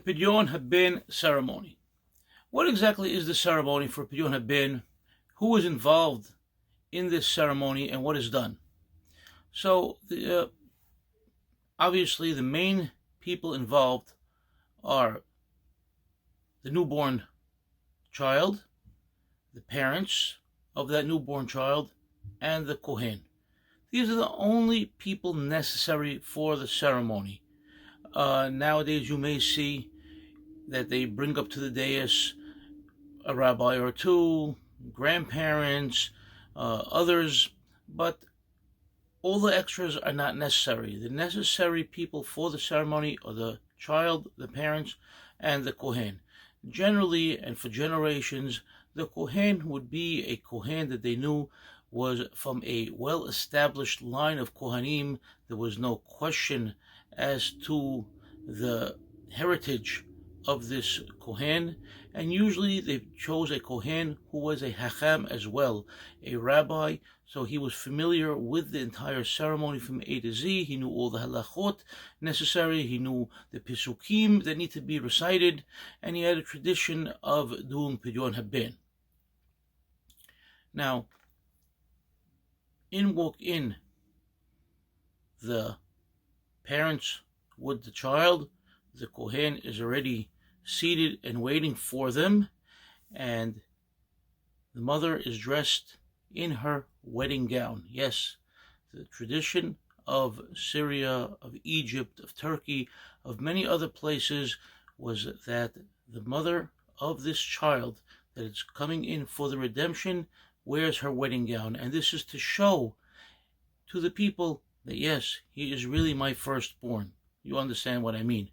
Pidyon HaBen ceremony. What exactly is the ceremony for Pidyon HaBen? Who is involved in this ceremony and what is done? So, obviously, the main people involved are the newborn child, the parents of that newborn child, and the Kohen. These are the only people necessary for the ceremony. Nowadays, you may see that they bring up to the dais a rabbi or two, grandparents, others, but all the extras are not necessary. The necessary people for the ceremony are the child, the parents, and the Kohen. Generally, and for generations, the Kohen would be a Kohen that they knew was from a well-established line of Kohanim. There was no question as to the heritage of this Kohen, and usually they chose a Kohen who was a Hacham as well, a rabbi, so he was familiar with the entire ceremony from A to Z. He knew all the halachot necessary, he knew the Pesukim that need to be recited, and he had a tradition of doing Pidyon HaBen. Now, walk in the parents with the child. The Kohen is already seated and waiting for them, and the mother is dressed in her wedding gown. Yes, the tradition of Syria, of Egypt, of Turkey, of many other places was that the mother of this child that is coming in for the redemption wears her wedding gown, and this is to show to the people that yes, he is really my firstborn. You understand what I mean?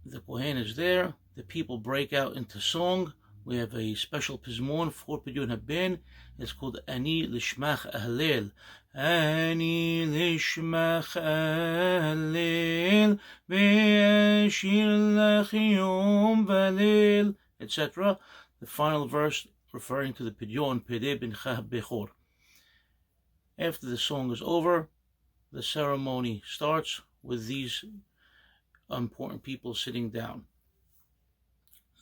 The Kohen is there, the people break out into song. We have a special pizmon for Pidyon HaBen. It's called Ani Lishmach Ahlel. Ani Lishmach Ahlel Ve'ashir Lach Yom Valel, etc. The final verse referring to the Pidyon, Pede Bincha Bechor. After the song is over, the ceremony starts with these important people sitting down.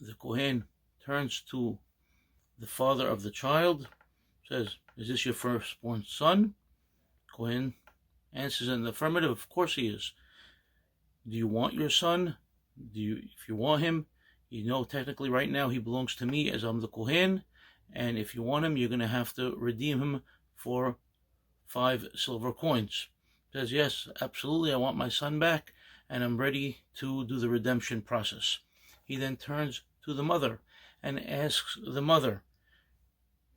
The Kohen turns to the father of the child, says, "Is this your firstborn son?" Kohen answers in the affirmative, "Of course he is." "Do you want your son? If you want him, you know technically right now he belongs to me as I'm the Kohen, and if you want him, you're going to have to redeem him for 5 silver coins." Says, "Yes, absolutely, I want my son back, and I'm ready to do the redemption process." He then turns to the mother and asks the mother,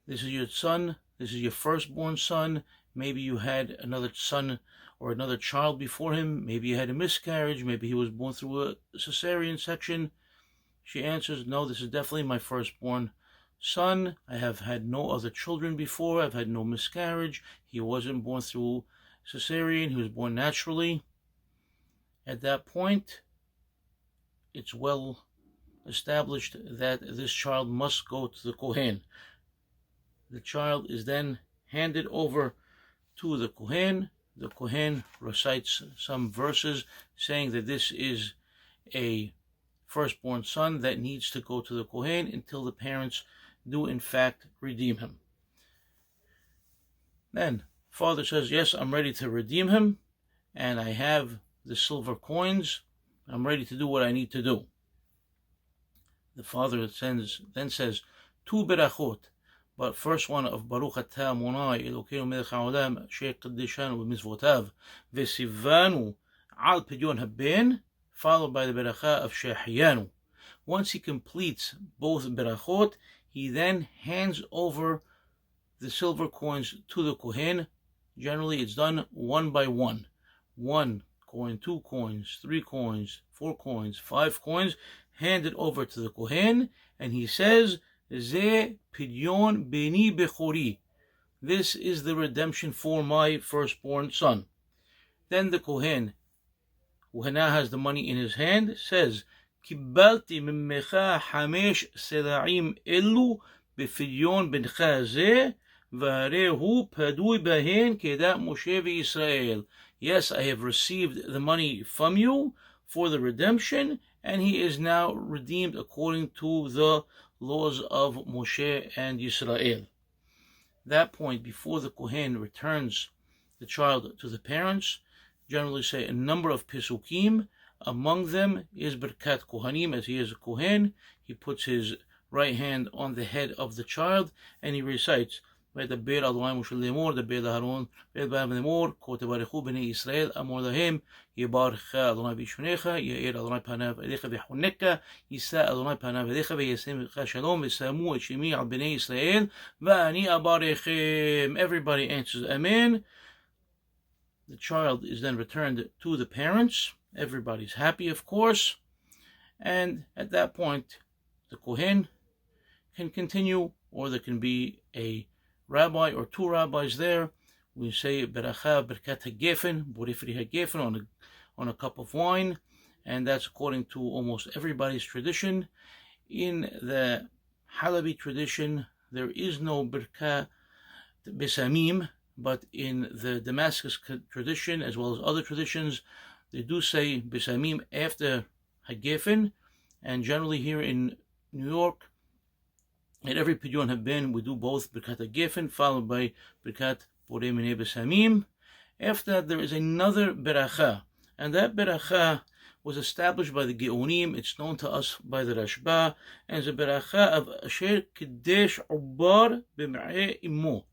"This is your son, this is your firstborn son, maybe you had another son or another child before him, maybe you had a miscarriage, maybe he was born through a cesarean section." She answers, "No, this is definitely my firstborn son. I have had no other children before, I've had no miscarriage, he wasn't born through cesarean, he was born naturally." At that point, it's well established that this child must go to the Kohen. The child is then handed over to the Kohen. The Kohen recites some verses saying that this is a firstborn son that needs to go to the Kohen until the parents do in fact redeem him. Then father says, "Yes, I'm ready to redeem him, and I have the silver coins. I'm ready to do what I need to do." The father then says 2 berachot, but first one of Baruch Atah Adonai Elokeinu Melech HaOlam Asher Qadeshanu B'Mitzvotav V'Sivanu Al Pidyon HaBen, followed by the beracha of Shehyanu. Once he completes both berachot, he then hands over the silver coins to the Kohen. Generally, it's done one by one. 1 coin, 2 coins, 3 coins, 4 coins, 5 coins, handed over to the Kohen, and he says, "Ze Pidyon Beni Bechori." This is the redemption for my firstborn son. Then the Kohen, who now has the money in his hand, says, "Kibalti mimmecha 5 sela'im elu b'Pidyon bencha ze, v'arehu padui bahen kedat Moshe v'Yisrael." Yes, I have received the money from you for the redemption, and he is now redeemed according to the laws of Moshe and Yisrael. That point, before the Kohen returns the child to the parents, generally say a number of Pesukim. Among them is Birkat Kohanim, as he is a Kohen. He puts his right hand on the head of the child, and he recites, וידבר אדוני משה לאמור, דבר לאהרון וידבר לאמור, כה תברכו בני ישראל, אמור להם, יברכך אדוני וישמרך, יאר אדוני פניו אליך ויחונקה, יישא אדוני פניו אליך וישם לך שלום, ושמו את שמי על בני ישראל, ואני אברכם. Everybody answers amen. The child is then returned to the parents. Everybody's happy, of course. And at that point, the Kohen can continue, or there can be a rabbi or two rabbis there. We say beracha berkat hagefen, borifri hagefen, on a cup of wine, and that's according to almost everybody's tradition. In the Halabi tradition, there is no berkat besamim, but in the Damascus tradition, as well as other traditions, they do say besamim after hagefen, and generally here in New York, at every Pidyon HaBen, we do both Birkat HaGefen, followed by Birkat Borei Minei Besamim. After that, there is another Beracha, and that Beracha was established by the Geonim. It's known to us by the Rashba, and it's a Beracha of Asher Kedesh Ubar B'Ma'eh Immo.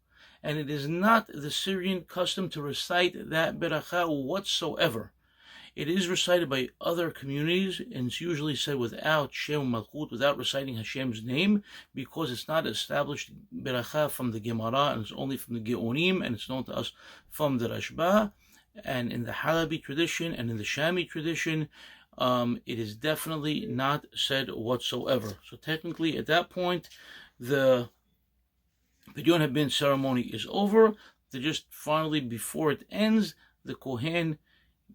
And it is not the Syrian custom to recite that Beracha whatsoever. It is recited by other communities, and it's usually said without Shem Malchut, without reciting Hashem's name, because it's not established beracha from the Gemara, and it's only from the Geonim, and it's known to us from the Rashba. And in the Halabi tradition and in the Shami tradition, it is definitely not said whatsoever. So technically, at that point, the Pidyon HaBen ceremony is over. Just finally, before it ends, the Kohen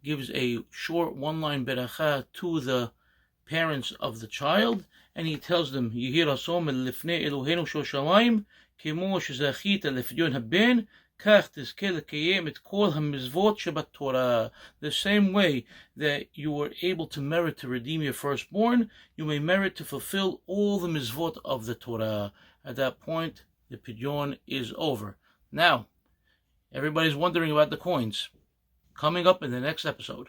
gives a short one-line beracha to the parents of the child, and he tells them, Yehi rasom el lifnei Eloheinu shel shamayim, kemo shezachita lefidyon haben, kach tizke lekayem et kol hamizvot shebat Torah. The same way that you were able to merit to redeem your firstborn, you may merit to fulfill all the mizvot of the Torah. At that point, the Pidyon is over. Now, everybody's wondering about the coins. Coming up in the next episode.